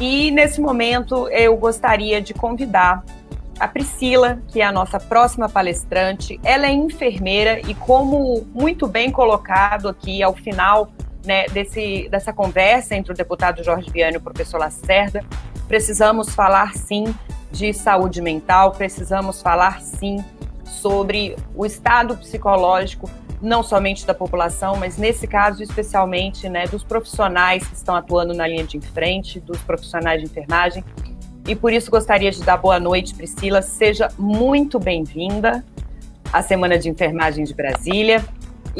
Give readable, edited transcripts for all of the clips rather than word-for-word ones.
E nesse momento eu gostaria de convidar a Priscila, que é a nossa próxima palestrante. Ela é enfermeira e, como muito bem colocado aqui ao final, né, dessa conversa entre o deputado Jorge Viana e o professor Lacerda, precisamos falar sim de saúde mental, precisamos falar sim sobre o estado psicológico, não somente da população, mas nesse caso especialmente, né, dos profissionais que estão atuando na linha de frente, dos profissionais de enfermagem. E por isso gostaria de dar boa noite, Priscila. Seja muito bem-vinda à Semana de Enfermagem de Brasília.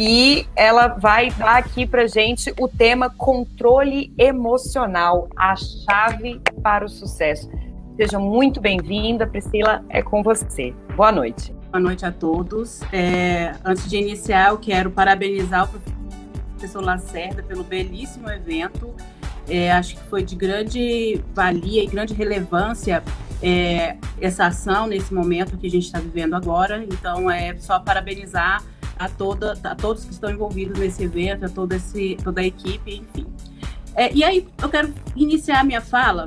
E ela vai dar aqui para a gente o tema controle emocional, a chave para o sucesso. Seja muito bem-vinda, Priscila, é com você. Boa noite. Boa noite a todos. Antes de iniciar, eu quero parabenizar o professor Lacerda pelo belíssimo evento. Acho que foi de grande valia e grande relevância essa ação nesse momento que a gente está vivendo agora. Então, é só parabenizar a todos que estão envolvidos nesse evento, a toda a equipe, enfim. E aí, eu quero iniciar a minha fala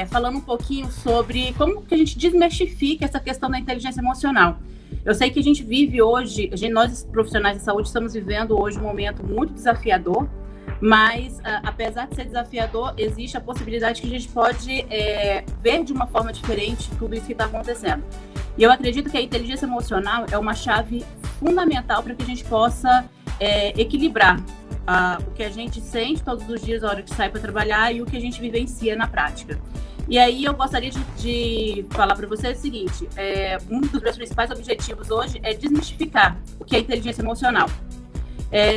falando um pouquinho sobre como que a gente desmistifica essa questão da inteligência emocional. Eu sei que a gente vive hoje, nós profissionais de saúde estamos vivendo hoje um momento muito desafiador, mas apesar de ser desafiador, existe a possibilidade que a gente pode ver de uma forma diferente tudo isso que está acontecendo. E eu acredito que a inteligência emocional é uma chave fundamental para que a gente possa equilibrar o que a gente sente todos os dias na hora que sai para trabalhar e o que a gente vivencia na prática. E aí eu gostaria de falar para vocês o seguinte, um dos meus principais objetivos hoje é desmistificar o que é inteligência emocional.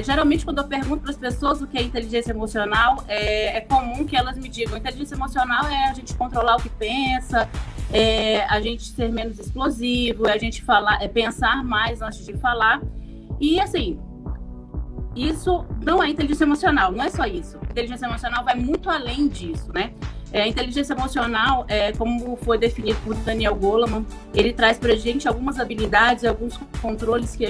Geralmente, quando eu pergunto para as pessoas o que é inteligência emocional, é comum que elas me digam: inteligência emocional é a gente controlar o que pensa, a gente ser menos explosivo, a gente pensar mais antes de falar. E assim, isso não é inteligência emocional, não é só isso. Inteligência emocional vai muito além disso, né? Inteligência emocional, como foi definido por Daniel Goleman, ele traz para a gente algumas habilidades e alguns controles que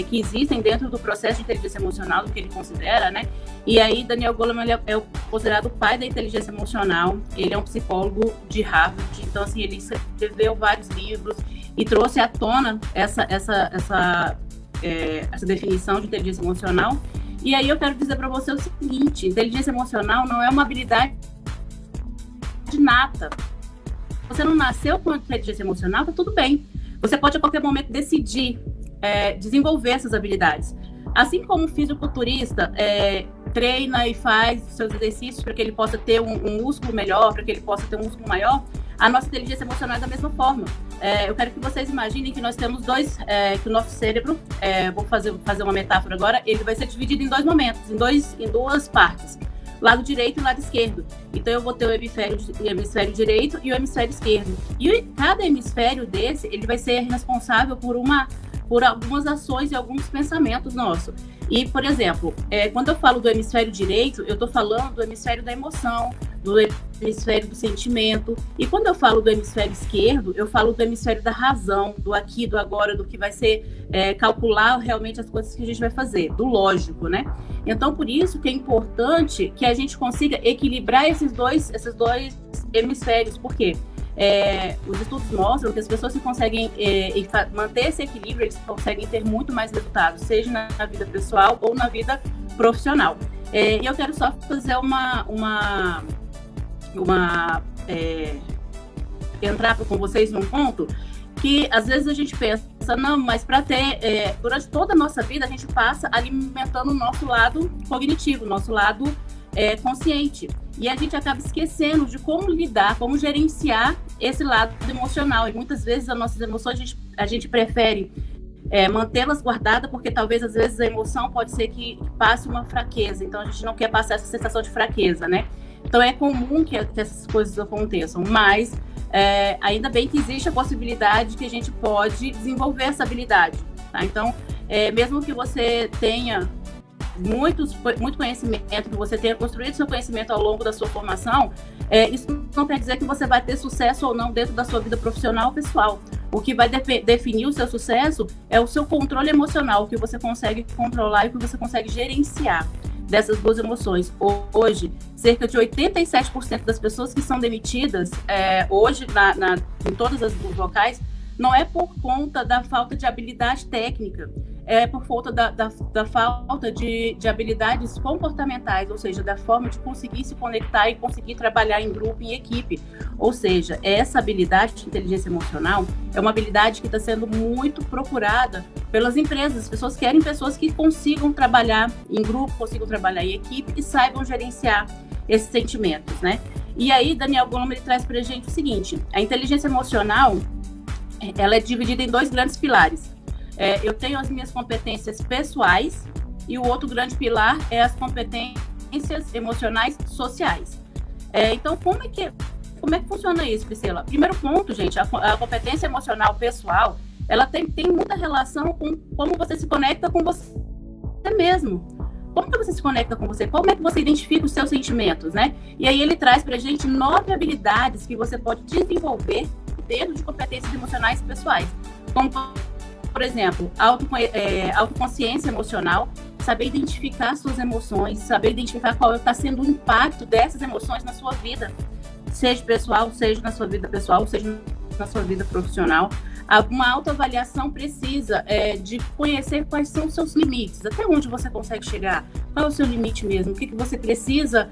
que existem dentro do processo de inteligência emocional, do que ele considera, né? E aí, Daniel Goleman é considerado o pai da inteligência emocional. Ele é um psicólogo de Harvard, então assim, ele escreveu vários livros e trouxe à tona essa definição de inteligência emocional. E aí eu quero dizer para você o seguinte: inteligência emocional não é uma habilidade nata. Você não nasceu com inteligência emocional, tá tudo bem. Você pode a qualquer momento decidir desenvolver essas habilidades. Assim como o fisiculturista treina e faz seus exercícios para que ele possa ter um músculo melhor, para que ele possa ter um músculo maior, a nossa inteligência emocional é da mesma forma. Eu quero que vocês imaginem que nós temos que o nosso cérebro, vou fazer uma metáfora agora, ele vai ser dividido em dois momentos, em duas partes. Lado direito e lado esquerdo. Então eu vou ter o hemisfério direito e o hemisfério esquerdo. E cada hemisfério desse, ele vai ser responsável por algumas ações e alguns pensamentos nossos. E, por exemplo, quando eu falo do hemisfério direito, eu estou falando do hemisfério da emoção, do hemisfério do sentimento. E quando eu falo do hemisfério esquerdo, eu falo do hemisfério da razão, do aqui, do agora, do que vai ser calcular realmente as coisas que a gente vai fazer, do lógico, né? Então, por isso que é importante que a gente consiga equilibrar esses dois hemisférios. Por quê? Os estudos mostram que as pessoas que conseguem manter esse equilíbrio, eles conseguem ter muito mais resultados, seja na vida pessoal ou na vida profissional. E eu quero só fazer entrar com vocês num ponto que às vezes a gente pensa, não, mas para ter, durante toda a nossa vida, a gente passa alimentando o nosso lado cognitivo, o nosso lado consciente. E a gente acaba esquecendo de como lidar, como gerenciar esse lado emocional. E muitas vezes as nossas emoções a gente prefere mantê-las guardadas, porque talvez às vezes a emoção pode ser que passe uma fraqueza. Então a gente não quer passar essa sensação de fraqueza, né? Então é comum que essas coisas aconteçam, mas ainda bem que existe a possibilidade que a gente pode desenvolver essa habilidade, tá? Então, mesmo que você tenha muito conhecimento, que você tenha construído seu conhecimento ao longo da sua formação, isso não quer dizer que você vai ter sucesso ou não dentro da sua vida profissional ou pessoal. O que vai definir o seu sucesso é o seu controle emocional, o que você consegue controlar e o que você consegue gerenciar. dessas duas emoções. Hoje, cerca de 87% das pessoas que são demitidas hoje em todas as locais não é por conta da falta de habilidade técnica, é por falta da falta de habilidades comportamentais, ou seja, da forma de conseguir se conectar e conseguir trabalhar em grupo e equipe. Ou seja, essa habilidade de inteligência emocional é uma habilidade que está sendo muito procurada pelas empresas. As pessoas querem pessoas que consigam trabalhar em grupo, consigam trabalhar em equipe e saibam gerenciar esses sentimentos, né? E aí, Daniel Goleman, ele traz para a gente o seguinte: a inteligência emocional, ela é dividida em dois grandes pilares. Eu tenho as minhas competências pessoais e o outro grande pilar é as competências emocionais sociais. Então, como é que funciona isso, Priscila? Primeiro ponto, gente, a competência emocional pessoal, ela tem muita relação com como você se conecta com você mesmo. Como que você se conecta com você? Como é que você identifica os seus sentimentos, né? E aí ele traz pra gente 9 habilidades que você pode desenvolver dentro de competências emocionais pessoais. Como, por exemplo, autoconsciência emocional, saber identificar suas emoções, saber identificar qual está sendo o impacto dessas emoções na sua vida, seja pessoal, seja na sua vida pessoal, seja na sua vida profissional. Uma autoavaliação precisa de conhecer quais são os seus limites, até onde você consegue chegar, qual é o seu limite mesmo, o que você precisa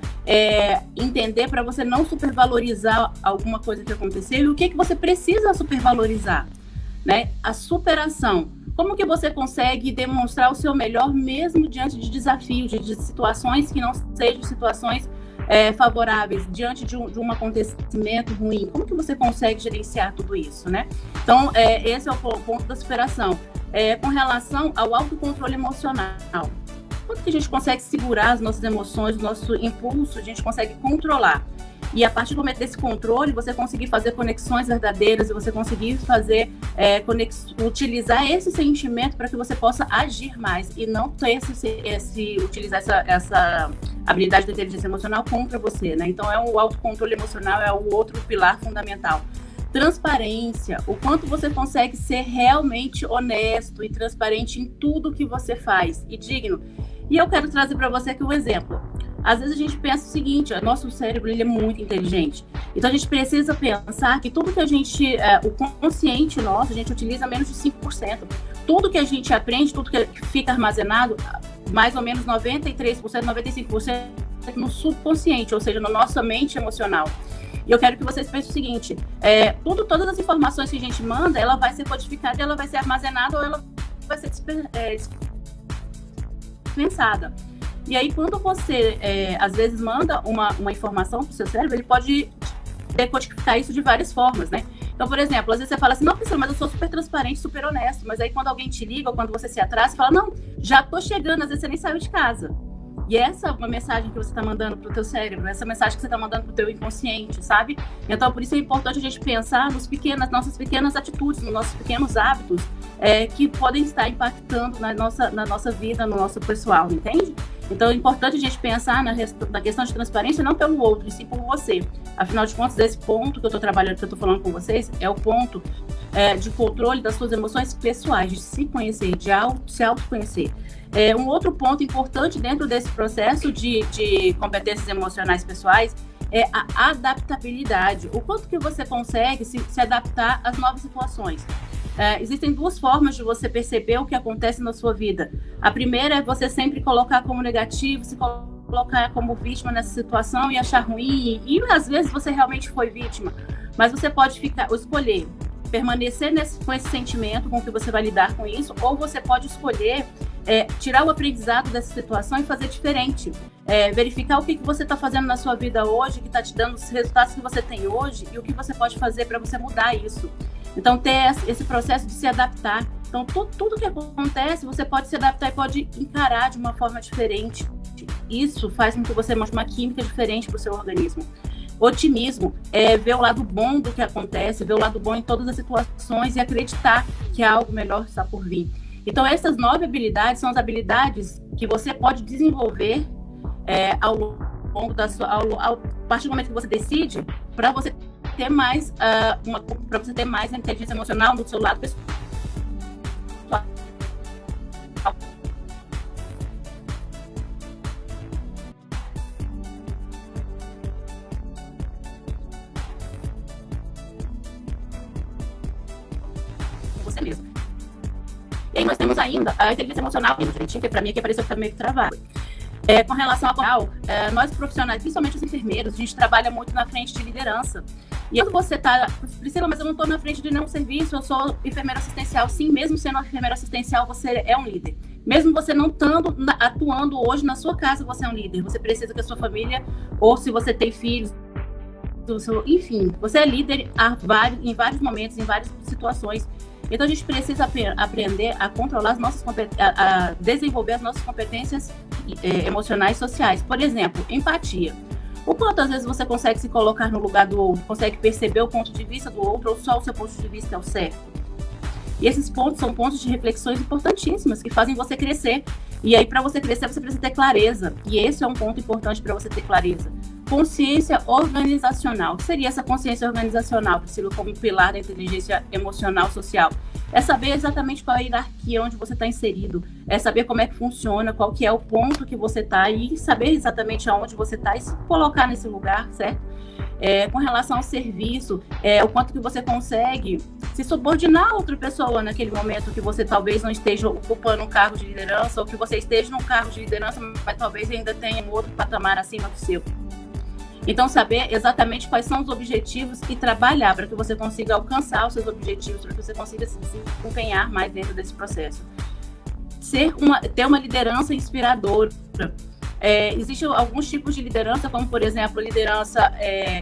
entender para você não supervalorizar alguma coisa que aconteceu e o que você precisa supervalorizar, né? A superação. Como que você consegue demonstrar o seu melhor mesmo diante de desafios, de situações que não sejam situações favoráveis, diante de um acontecimento ruim? Como que você consegue gerenciar tudo isso, né? Então, esse é o ponto da superação. Com relação ao autocontrole emocional, quanto que a gente consegue segurar as nossas emoções, o nosso impulso, a gente consegue controlar. E a partir do momento desse controle, você conseguir fazer conexões verdadeiras e você conseguir fazer, utilizar esse sentimento para que você possa agir mais e não ter utilizar essa habilidade da inteligência emocional contra você, né? Então, o autocontrole emocional é o outro pilar fundamental. Transparência, o quanto você consegue ser realmente honesto e transparente em tudo que você faz e digno. E eu quero trazer para você aqui um exemplo. Às vezes a gente pensa o seguinte: o nosso cérebro ele é muito inteligente. Então a gente precisa pensar que tudo que a gente, o consciente nosso, a gente utiliza menos de 5%. Tudo que a gente aprende, tudo que fica armazenado, mais ou menos 93%, 95% no subconsciente, ou seja, na nossa mente emocional. E eu quero que vocês pensem o seguinte: todas as informações que a gente manda, ela vai ser codificada, ela vai ser armazenada ou ela vai ser dispensada. E aí, quando você, às vezes, manda uma informação para o seu cérebro, ele pode decodificar isso de várias formas, né? Então, por exemplo, às vezes você fala assim: não, Priscila, mas eu sou super transparente, super honesto. Mas aí, quando alguém te liga ou quando você se atrasa, você fala: não, já tô chegando. Às vezes você nem saiu de casa. E essa é uma mensagem que você está mandando para o teu cérebro, essa mensagem que você está mandando para o teu inconsciente, sabe? Então, por isso é importante a gente pensar nas nossas pequenas atitudes, nos nossos pequenos hábitos que podem estar impactando na nossa vida, no nosso pessoal, entende? Então, é importante a gente pensar na questão de transparência não pelo outro, e sim por você. Afinal de contas, esse ponto que eu estou trabalhando, que eu estou falando com vocês, é o ponto de controle das suas emoções pessoais, de se conhecer, de se autoconhecer. Um outro ponto importante dentro desse processo de competências emocionais pessoais é a adaptabilidade. O quanto que você consegue se adaptar às novas situações. Existem duas formas de você perceber o que acontece na sua vida. A primeira é você sempre colocar como negativo, se colocar como vítima nessa situação e achar ruim. E às vezes você realmente foi vítima. Mas você pode escolher permanecer com esse sentimento, com que você vai lidar com isso, ou você pode escolher tirar o aprendizado dessa situação e fazer diferente. Verificar o que você está fazendo na sua vida hoje, que está te dando os resultados que você tem hoje e o que você pode fazer para você mudar isso. Então, ter esse processo de se adaptar. Então, tudo que acontece, você pode se adaptar e pode encarar de uma forma diferente. Isso faz com que você mostre uma química diferente para o seu organismo. Otimismo é ver o lado bom do que acontece, ver o lado bom em todas as situações e acreditar que algo melhor está por vir. Então, essas 9 habilidades são as habilidades que você pode desenvolver ao longo da sua... a partir do momento que você decide, para você ter mais a inteligência emocional no seu lado pessoal. você mesmo. E aí nós temos ainda a inteligência emocional, que para mim aqui apareceu também meio travado. Com relação ao nós profissionais, principalmente os enfermeiros, a gente trabalha muito na frente de liderança. E quando você está, Priscila, mas eu não estou na frente de nenhum serviço, eu sou enfermeira assistencial. Sim, mesmo sendo enfermeira assistencial, você é um líder. Mesmo você não atuando hoje na sua casa, você é um líder. Você precisa que a sua família, ou se você tem filhos, enfim, você é líder em vários momentos, em várias situações. Então, a gente precisa aprender a controlar as nossas a desenvolver as nossas competências emocionais e sociais. Por exemplo, empatia. O quanto, às vezes, você consegue se colocar no lugar do outro, consegue perceber o ponto de vista do outro, ou só o seu ponto de vista é o certo. E esses pontos são pontos de reflexões importantíssimas, que fazem você crescer. E aí, para você crescer, você precisa ter clareza. E esse é um ponto importante para você ter clareza. Consciência organizacional. O que seria essa consciência organizacional, Priscila, como pilar da inteligência emocional social? É saber exatamente qual é a hierarquia onde você está inserido, é saber como é que funciona, qual que é o ponto que você está e saber exatamente aonde você está e se colocar nesse lugar, certo? Com relação ao serviço, o quanto que você consegue se subordinar a outra pessoa naquele momento que você talvez não esteja ocupando um cargo de liderança ou que você esteja num cargo de liderança, mas talvez ainda tenha um outro patamar acima do seu. Então, saber exatamente quais são os objetivos e trabalhar para que você consiga alcançar os seus objetivos, para que você consiga se empenhar mais dentro desse processo. Ter uma liderança inspiradora. Existem alguns tipos de liderança, como, por exemplo, liderança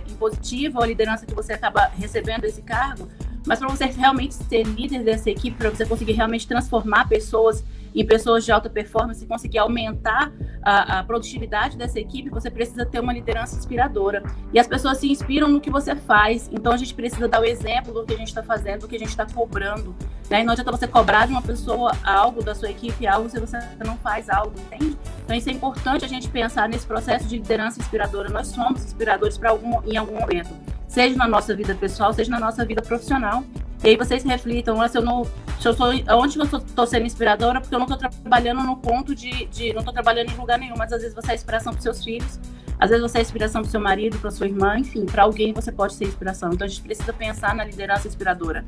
impositiva, ou a liderança que você acaba recebendo esse cargo, mas para você realmente ser líder dessa equipe, para você conseguir realmente transformar pessoas em pessoas de alta performance e conseguir aumentar a produtividade dessa equipe, você precisa ter uma liderança inspiradora. E as pessoas se inspiram no que você faz. Então, a gente precisa dar o exemplo do que a gente está fazendo, do que a gente está cobrando. Né? E não adianta você cobrar de uma pessoa algo, da sua equipe algo, se você não faz algo, entende? Então, isso é importante a gente pensar nesse processo de liderança inspiradora. Nós somos inspiradores em algum momento, seja na nossa vida pessoal, seja na nossa vida profissional. E aí vocês reflitam, onde eu estou sendo inspiradora, porque eu não estou trabalhando no ponto não estou trabalhando em lugar nenhum, mas às vezes você é inspiração para os seus filhos, às vezes você é inspiração para o seu marido, para sua irmã, enfim, para alguém você pode ser inspiração. Então a gente precisa pensar na liderança inspiradora.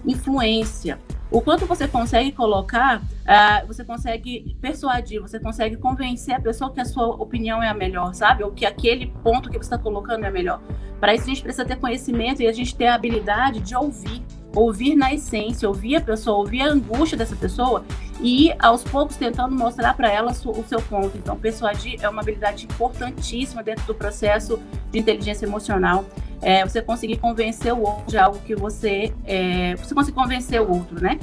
Influência. O quanto você consegue colocar, você consegue persuadir, você consegue convencer a pessoa que a sua opinião é a melhor, sabe? Ou que aquele ponto que você está colocando é melhor. Para isso a gente precisa ter conhecimento e a gente ter a habilidade de ouvir na essência, ouvir a pessoa, ouvir a angústia dessa pessoa e ir aos poucos tentando mostrar para ela o seu ponto. Então, persuadir é uma habilidade importantíssima dentro do processo de inteligência emocional. Você conseguir convencer o outro de algo que você conseguir convencer o outro, né?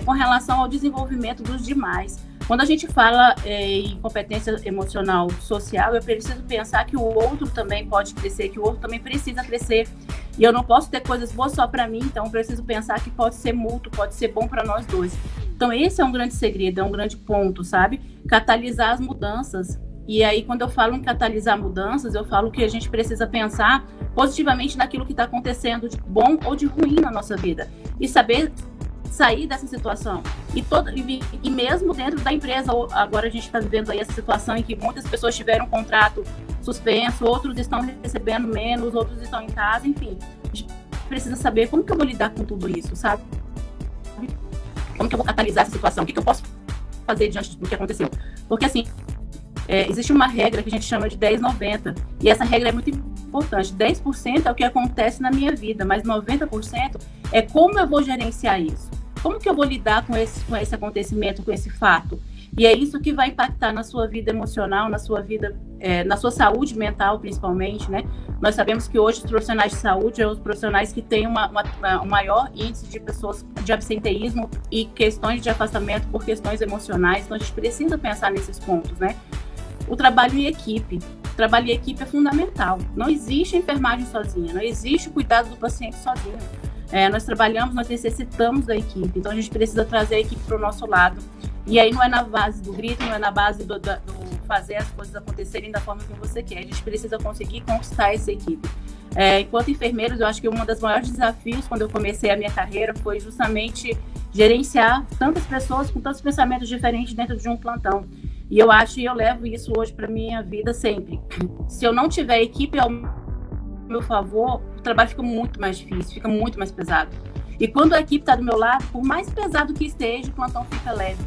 Com relação ao desenvolvimento dos demais. Quando a gente fala em competência emocional social, eu preciso pensar que o outro também pode crescer, que o outro também precisa crescer. E eu não posso ter coisas boas só para mim, então eu preciso pensar que pode ser mútuo, pode ser bom para nós dois. Então esse é um grande segredo, é um grande ponto, sabe? Catalisar as mudanças. E aí, quando eu falo em catalisar mudanças, eu falo que a gente precisa pensar positivamente naquilo que está acontecendo de bom ou de ruim na nossa vida. E saber sair dessa situação. E mesmo dentro da empresa, agora a gente está vivendo aí essa situação em que muitas pessoas tiveram um contrato suspenso, outros estão recebendo menos, outros estão em casa, enfim. A gente precisa saber como que eu vou lidar com tudo isso, sabe? Como que eu vou catalisar essa situação? O que eu posso fazer diante do que aconteceu? Porque, assim, existe uma regra que a gente chama de 10-90, e essa regra é muito importante. 10% é o que acontece na minha vida, mas 90% é como eu vou gerenciar isso. Como que eu vou lidar com esse acontecimento, com esse fato? E é isso que vai impactar na sua vida emocional, na sua vida, na sua saúde mental, principalmente, né? Nós sabemos que hoje os profissionais de saúde são os profissionais que têm um maior índice de pessoas de absenteísmo e questões de afastamento por questões emocionais. Então, a gente precisa pensar nesses pontos, né? O trabalho em equipe. O trabalho em equipe é fundamental. Não existe enfermagem sozinha, não existe o cuidado do paciente sozinho. Nós trabalhamos, nós necessitamos da equipe, então a gente precisa trazer a equipe para o nosso lado. E aí não é na base do grito, não é na base do fazer as coisas acontecerem da forma que você quer. A gente precisa conseguir conquistar essa equipe. Enquanto enfermeiros, eu acho que um dos maiores desafios quando eu comecei a minha carreira foi justamente gerenciar tantas pessoas com tantos pensamentos diferentes dentro de um plantão. E eu levo isso hoje para minha vida sempre. Se eu não tiver equipe ao meu favor, o trabalho fica muito mais difícil, fica muito mais pesado. E quando a equipe está do meu lado, por mais pesado que esteja, o plantão fica leve.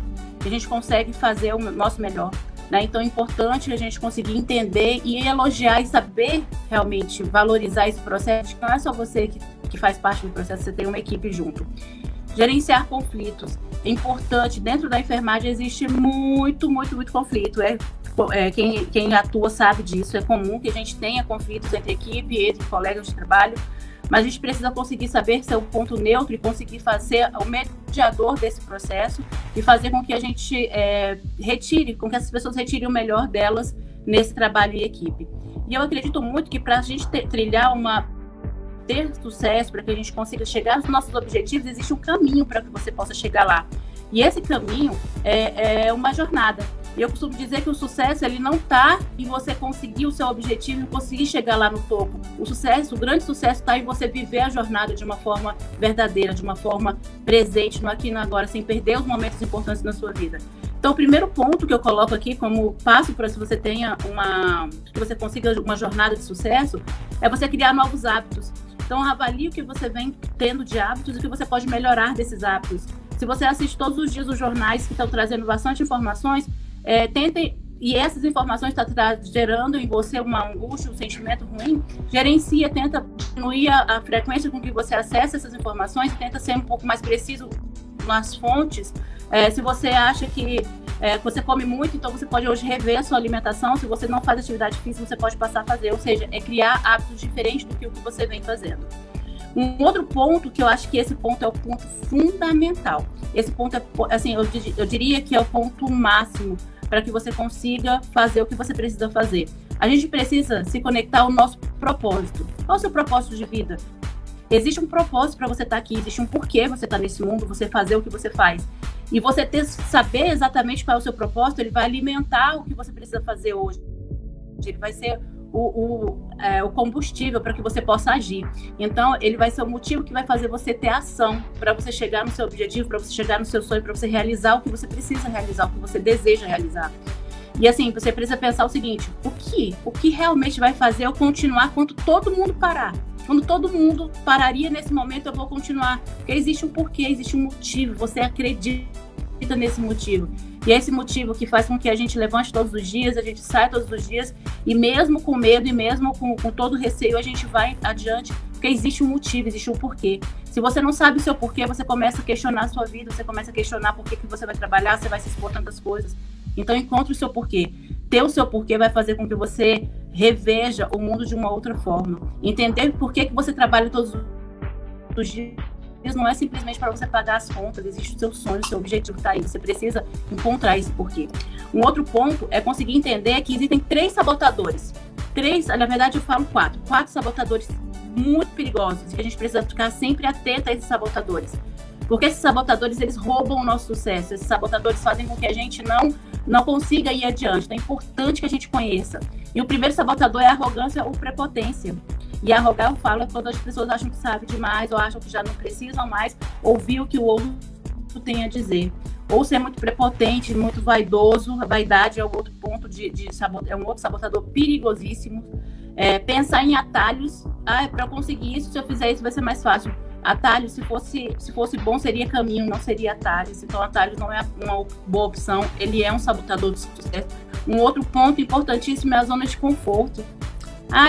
A gente consegue fazer o nosso melhor. Né? Então é importante a gente conseguir entender e elogiar e saber realmente valorizar esse processo, que não é só você que faz parte do processo, você tem uma equipe junto. Gerenciar conflitos. É importante, dentro da enfermagem existe muito conflito. Quem atua sabe disso, é comum que a gente tenha conflitos entre equipe, entre colegas de trabalho, mas a gente precisa conseguir saber ser o ponto neutro e conseguir fazer o mediador desse processo e fazer com que a gente com que essas pessoas retirem o melhor delas nesse trabalho em equipe. E eu acredito muito que para a gente ter sucesso, para que a gente consiga chegar aos nossos objetivos, existe um caminho para que você possa chegar lá. E esse caminho é uma jornada. E eu costumo dizer que o sucesso, ele não está em você conseguir o seu objetivo e conseguir chegar lá no topo. O grande sucesso está em você viver a jornada de uma forma verdadeira, de uma forma presente, no aqui e no agora, sem perder os momentos importantes na sua vida. Então, o primeiro ponto que eu coloco aqui como passo para que você tenha que você consiga uma jornada de sucesso, é você criar novos hábitos. Então, avalie o que você vem tendo de hábitos e o que você pode melhorar desses hábitos. Se você assiste todos os dias os jornais que estão trazendo bastante informações, tentem, e essas informações estão gerando em você uma angústia, um sentimento ruim, gerencia, tenta diminuir a frequência com que você acessa essas informações, tenta ser um pouco mais preciso nas fontes. Se você acha que você come muito, então você pode hoje rever a sua alimentação. Se você não faz atividade física, você pode passar a fazer, ou seja, criar hábitos diferentes do que o que você vem fazendo. Um outro ponto, que eu acho que esse ponto é o ponto fundamental. Esse ponto assim, eu diria que é o ponto máximo para que você consiga fazer o que você precisa fazer. A gente precisa se conectar ao nosso propósito. Qual é o seu propósito de vida? Existe um propósito para você estar aqui, existe um porquê você está nesse mundo, você fazer o que você faz. E você saber exatamente qual é o seu propósito, ele vai alimentar o que você precisa fazer hoje. Ele vai ser o combustível para que você possa agir. Então, ele vai ser o motivo que vai fazer você ter ação para você chegar no seu objetivo, para você chegar no seu sonho, para você realizar o que você precisa realizar, o que você deseja realizar. E assim, você precisa pensar o seguinte: o que realmente vai fazer eu continuar quando todo mundo parar? Quando todo mundo pararia nesse momento, eu vou continuar. Porque existe um porquê, existe um motivo, você acredita nesse motivo. E é esse motivo que faz com que a gente levante todos os dias, a gente saia todos os dias, e mesmo com medo, e mesmo com todo receio, a gente vai adiante, porque existe um motivo, existe um porquê. Se você não sabe o seu porquê, você começa a questionar a sua vida, você começa a questionar por que você vai trabalhar, você vai se expor tantas coisas. Então, encontre o seu porquê. Ter o seu porquê vai fazer com que você reveja o mundo de uma outra forma. Entender por que você trabalha todos os dias não é simplesmente para você pagar as contas, existe o seu sonho, o seu objetivo está aí, você precisa encontrar esse porquê. Um outro ponto é conseguir entender que existem 3 sabotadores. Na verdade eu falo 4 sabotadores muito perigosos, e a gente precisa ficar sempre atento a esses sabotadores. Porque esses sabotadores, eles roubam o nosso sucesso, esses sabotadores fazem com que a gente não consiga ir adiante. Então é importante que a gente conheça. E o primeiro sabotador é a arrogância ou prepotência. E arrogar, eu falo, é quando as pessoas acham que sabem demais, ou acham que já não precisam mais ouvir o que o outro tem a dizer. Ou ser muito prepotente, muito vaidoso. A vaidade é um outro ponto é um outro sabotador perigosíssimo. Pensar em atalhos. Para eu conseguir isso, se eu fizer isso vai ser mais fácil. Atalhos, se fosse bom, seria caminho, não seria atalhos. Então, atalhos não é uma boa opção. Ele é um sabotador de sucesso. Um outro ponto importantíssimo é a zona de conforto.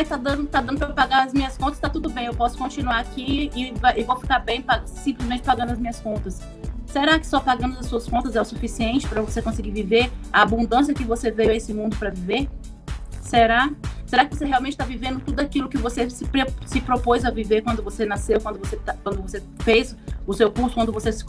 Tá dando para eu pagar as minhas contas, tá tudo bem, eu posso continuar aqui e vou ficar bem simplesmente pagando as minhas contas. Será que só pagando as suas contas é o suficiente para você conseguir viver a abundância que você veio a esse mundo para viver? Será? Será que você realmente está vivendo tudo aquilo que você se propôs a viver quando você nasceu, quando você fez o seu curso, quando você se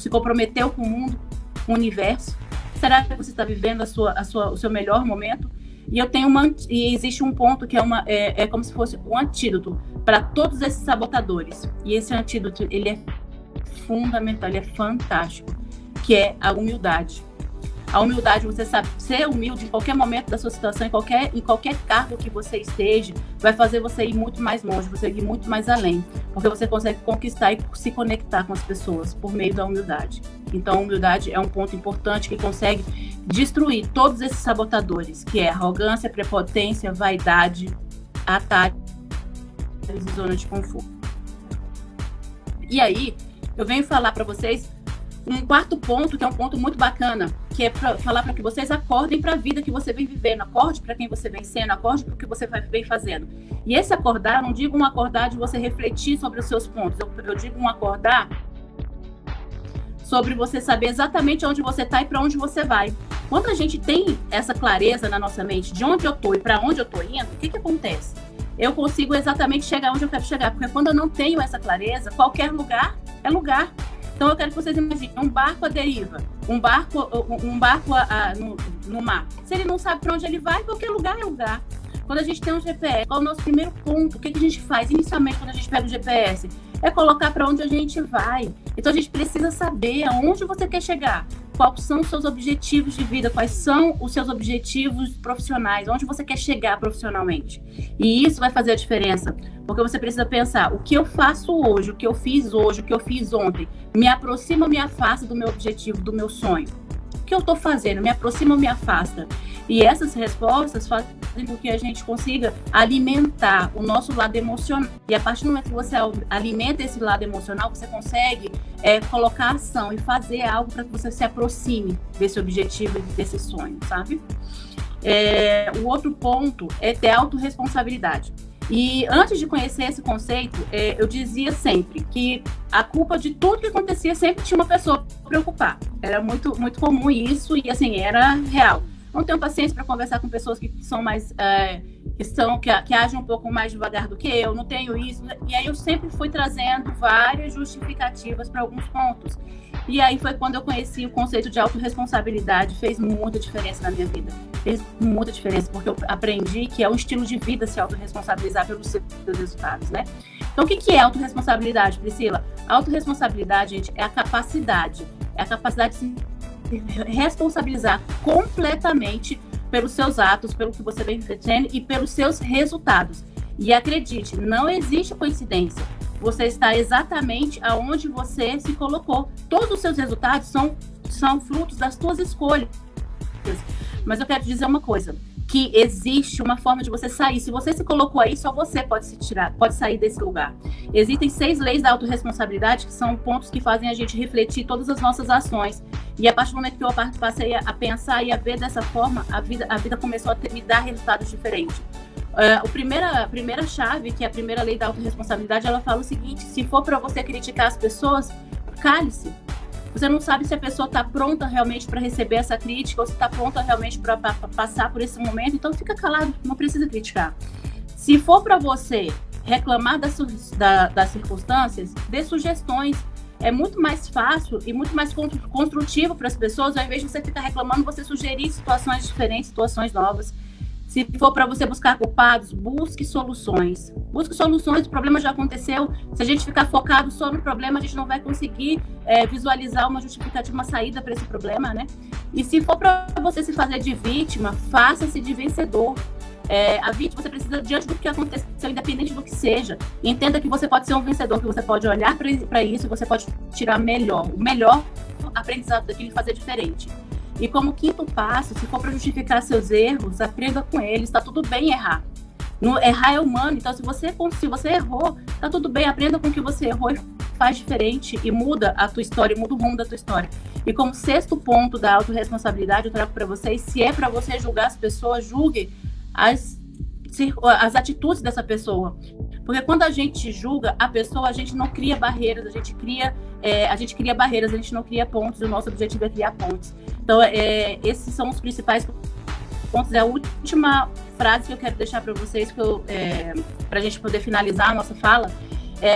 comprometeu com o mundo, com o universo? Será que você está vivendo o seu melhor momento? E existe um ponto que é como se fosse um antídoto para todos esses sabotadores. E esse antídoto, ele é fundamental, ele é fantástico, que é a humildade. A humildade, você sabe, ser humilde em qualquer momento da sua situação, em qualquer cargo que você esteja, vai fazer você ir muito mais longe, você ir muito mais além, porque você consegue conquistar e se conectar com as pessoas por meio da humildade. Então, a humildade é um ponto importante que consegue destruir todos esses sabotadores, que é arrogância, prepotência, vaidade, atalhos e zona de conforto. E aí, eu venho falar para vocês um quarto ponto, que é um ponto muito bacana, que é para falar para que vocês acordem para a vida que você vem vivendo, acorde para quem você vem sendo, acorde para o que você vem fazendo. E esse acordar, não digo um acordar de você refletir sobre os seus pontos, eu digo um acordar sobre você saber exatamente onde você está e para onde você vai. Quando a gente tem essa clareza na nossa mente de onde eu estou e para onde eu estou indo, o que acontece? Eu consigo exatamente chegar onde eu quero chegar, porque quando eu não tenho essa clareza, qualquer lugar é lugar. Então eu quero que vocês imaginem um barco à deriva, um barco no mar. Se ele não sabe para onde ele vai, qualquer lugar é lugar. Quando a gente tem um GPS, qual é o nosso primeiro ponto? O que a gente faz inicialmente quando a gente pega o GPS? É colocar para onde a gente vai. Então a gente precisa saber aonde você quer chegar, quais são os seus objetivos de vida, quais são os seus objetivos profissionais, onde você quer chegar profissionalmente. E isso vai fazer a diferença, porque você precisa pensar, o que eu faço hoje, o que eu fiz hoje, o que eu fiz ontem, me aproxima ou me afasta do meu objetivo, do meu sonho? O que eu estou fazendo? Me aproxima ou me afasta? E essas respostas fazem com que a gente consiga alimentar o nosso lado emocional. E a partir do momento que você alimenta esse lado emocional, você consegue colocar ação e fazer algo para que você se aproxime desse objetivo e desse sonho, sabe? O outro ponto é ter autorresponsabilidade. E antes de conhecer esse conceito, eu dizia sempre que a culpa de tudo que acontecia sempre tinha uma pessoa para preocupar. Era muito, muito comum isso e, assim, era real. Não tenho paciência para conversar com pessoas que são mais que agem um pouco mais devagar do que eu, não tenho isso. E aí eu sempre fui trazendo várias justificativas para alguns pontos. E aí foi quando eu conheci o conceito de autorresponsabilidade, fez muita diferença na minha vida. Fez muita diferença, porque eu aprendi que é um estilo de vida se autorresponsabilizar pelos seus resultados, né? Então, o que é autorresponsabilidade, Priscila? Autorresponsabilidade, gente, é a capacidade de se responsabilizar completamente pelos seus atos, pelo que você vem fazendo e pelos seus resultados. E acredite, não existe coincidência. Você está exatamente aonde você se colocou. Todos os seus resultados são frutos das suas escolhas. Mas eu quero dizer uma coisa, que existe uma forma de você sair. Se você se colocou aí, só você pode sair desse lugar. Existem 6 leis da autorresponsabilidade, que são pontos que fazem a gente refletir todas as nossas ações. E a partir do momento que eu passei a pensar e a ver dessa forma, a vida começou a me dar resultados diferentes. A primeira chave, que é a primeira lei da autorresponsabilidade, ela fala o seguinte: se for para você criticar as pessoas, cale-se. Você não sabe se a pessoa está pronta realmente para receber essa crítica ou se está pronta realmente para passar por esse momento. Então fica calado, não precisa criticar. Se for para você reclamar das circunstâncias, dê sugestões. É muito mais fácil e muito mais construtivo para as pessoas, ao invés de você ficar reclamando, você sugerir situações diferentes, situações novas. Se for para você buscar culpados, busque soluções. Busque soluções, o problema já aconteceu. Se a gente ficar focado só no problema, a gente não vai conseguir visualizar uma justificativa, uma saída para esse problema, né? E se for para você se fazer de vítima, faça-se de vencedor. A vítima, você precisa, diante do que aconteceu, independente do que seja, entenda que você pode ser um vencedor, que você pode olhar para isso e você pode tirar o melhor aprendizado daquilo e fazer diferente. E como quinto passo, se for para justificar seus erros, aprenda com eles, está tudo bem errar. Errar é humano, então se você errou, está tudo bem, aprenda com o que você errou e faz diferente e muda a tua história, muda o rumo da tua história. E como sexto ponto da autorresponsabilidade, eu trago para vocês, se é para você julgar as pessoas, julgue as atitudes dessa pessoa. Porque quando a gente julga a pessoa, a gente não cria barreiras, a gente cria barreiras, a gente não cria pontes, o nosso objetivo é criar pontes. Então, esses são os principais pontos. É a última frase que eu quero deixar para vocês, para a gente poder finalizar a nossa fala.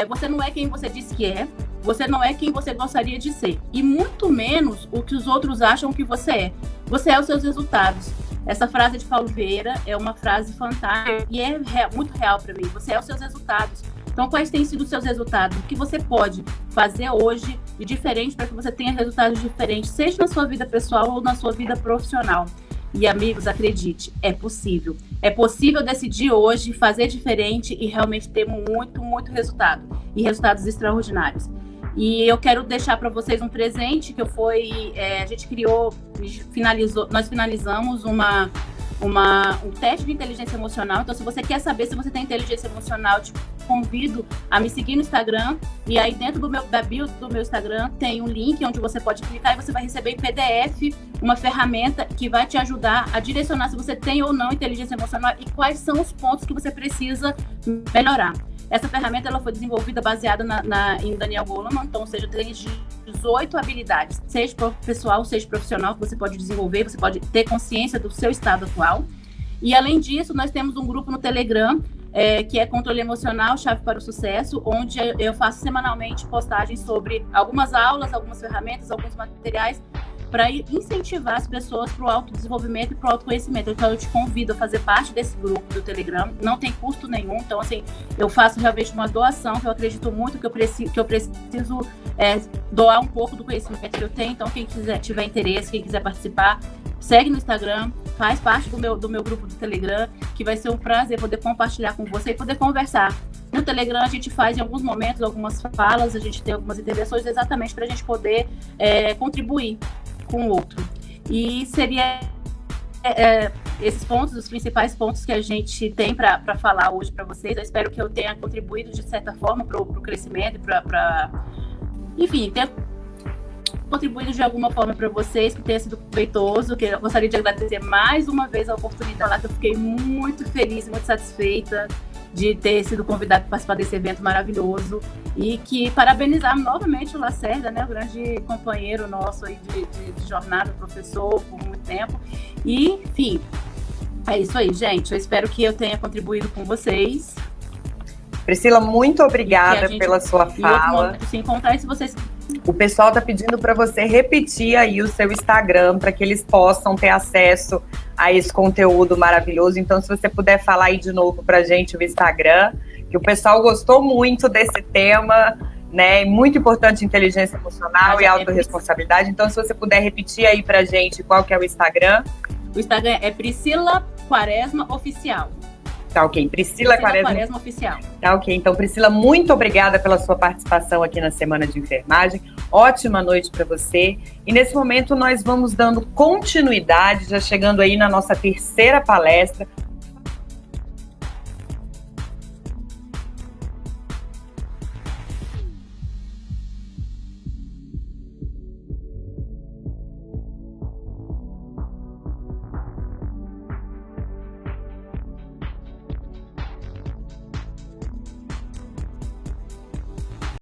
Você não é quem você diz que é, você não é quem você gostaria de ser, e muito menos o que os outros acham que você é. Você é os seus resultados. Essa frase de Paulo Vieira é uma frase fantástica e é muito real para mim. Você é os seus resultados. Então, quais têm sido os seus resultados? O que você pode fazer hoje de diferente para que você tenha resultados diferentes, seja na sua vida pessoal ou na sua vida profissional? E, amigos, acredite, é possível. É possível decidir hoje, fazer diferente e realmente ter muito, muito resultado. E resultados extraordinários. E eu quero deixar para vocês um presente que a gente criou, nós finalizamos um teste de inteligência emocional. Então, se você quer saber se você tem inteligência emocional, convido a me seguir no Instagram, e aí dentro da bio do meu Instagram tem um link onde você pode clicar e você vai receber em PDF uma ferramenta que vai te ajudar a direcionar se você tem ou não inteligência emocional e quais são os pontos que você precisa melhorar. Essa ferramenta ela foi desenvolvida baseada em Daniel Goleman, então, ou seja, tem 18 habilidades, seja pessoal, seja profissional, que você pode desenvolver, você pode ter consciência do seu estado atual. E, além disso, nós temos um grupo no Telegram, que é Controle Emocional, Chave para o Sucesso, onde eu faço semanalmente postagens sobre algumas aulas, algumas ferramentas, alguns materiais, para incentivar as pessoas para o autodesenvolvimento e para o autoconhecimento. Então, eu te convido a fazer parte desse grupo do Telegram. Não tem custo nenhum. Então, assim, eu faço realmente uma doação, que eu acredito muito que eu preciso doar um pouco do conhecimento que eu tenho. Então, quem tiver interesse, quem quiser participar, segue no Instagram, faz parte do meu grupo do Telegram, que vai ser um prazer poder compartilhar com você e poder conversar. No Telegram, a gente faz, em alguns momentos, algumas falas, a gente tem algumas intervenções exatamente para a gente poder contribuir com o outro. E seria esses pontos, os principais pontos que a gente tem para falar hoje para vocês. Eu espero que eu tenha contribuído de certa forma para o crescimento, enfim, tenha contribuído de alguma forma para vocês, que tenha sido proveitoso, que eu gostaria de agradecer mais uma vez a oportunidade lá, que eu fiquei muito feliz, muito satisfeita de ter sido convidado para participar desse evento maravilhoso, e que parabenizar novamente o Lacerda, né, o grande companheiro nosso aí de jornada, professor por muito tempo. E, enfim, é isso aí, gente. Eu espero que eu tenha contribuído com vocês. Priscila, muito obrigada pela sua fala. Se encontrar, se vocês... O pessoal está pedindo para você repetir aí o seu Instagram, para que eles possam ter acesso a esse conteúdo maravilhoso. Então, se você puder falar aí de novo para a gente o Instagram, que o pessoal gostou muito desse tema, né? Muito importante inteligência emocional e autorresponsabilidade. Então, se você puder repetir aí para a gente qual que é o Instagram. O Instagram é Priscila Quaresma Oficial. Tá ok, Priscila Quaresma Oficial. Tá ok, então Priscila, muito obrigada pela sua participação aqui na Semana de Enfermagem. Ótima noite para você. E nesse momento nós vamos dando continuidade, já chegando aí na nossa terceira palestra,